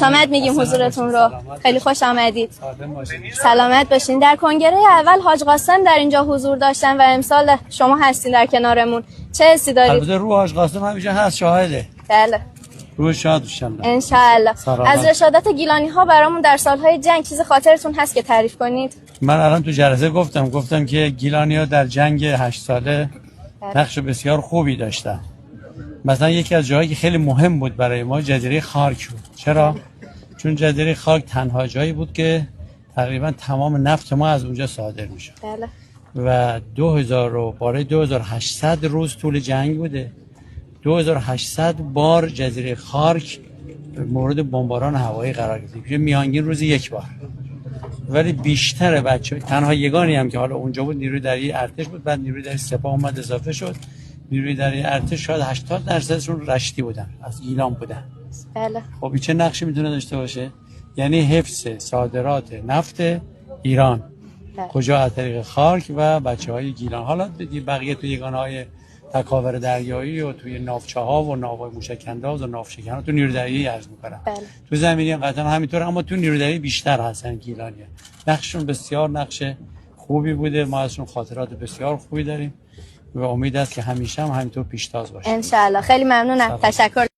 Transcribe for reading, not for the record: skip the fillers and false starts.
آمد میگیم حضورتون رو. خیلی خوش آمدید. سلامت باشین. در کنگره اول حاج قاسم در اینجا حضور داشتن و امسال شما هستین در کنارمون. چه حسی دارید؟ البته رو حاج قاسم همیشه هست، شاهده. بله. روح شاد بشم. ان شاء الله. از رشادت گیلانی ها برامون در سالهای جنگ چیز خاطرتون هست که تعریف کنید؟ من الان تو جلسه گفتم که گیلانی ها در جنگ 8 ساله نقش بسیار خوبی داشتن. مثلا یکی از جاهایی که خیلی مهم بود برای ما جزیره خارک بود. چرا؟ چون جزیره خارک تنها جایی بود که تقریبا تمام نفت ما از اونجا صادر میشد. بله. و 2800 روز طول جنگ بوده. 2800 بار جزیره خارک مورد بمباران هوایی قرار گرفت. میانگین روزی یک بار. ولی بیشتر بچه تنها یگانی هم که حالا اونجا بود نیروی دریایی ارتش بود، بعد نیروی دریایی سپاه اومد اضافه شد. نیروی دریایی ارتش شاید 80% رشتی بودن، از گیلان بودن. بله. خب این چه نقشی میتونه داشته باشه؟ یعنی حفظ صادرات نفت ایران. بله. کجا؟ از طریق خارک و بچهای گیلان. حالا بقیه تو یگانه‌های تکاور دریایی و توی ناوچه‌ها و ناوهای موشک‌انداز و ناوشکنان تو نیروی دریایی عرض می‌کنن. بله. تو زمینی هم قطعا همینطور، اما تو نیروی دریایی بیشتر هستن گیلانی‌ها. نقششون بسیار نقش خوبی بوده، ما ازشون خاطرات بسیار خوبی داریم و امید است که همیشه هم همینطور پیشتاز باشه. ان شاء الله. خیلی ممنونم. تشکر.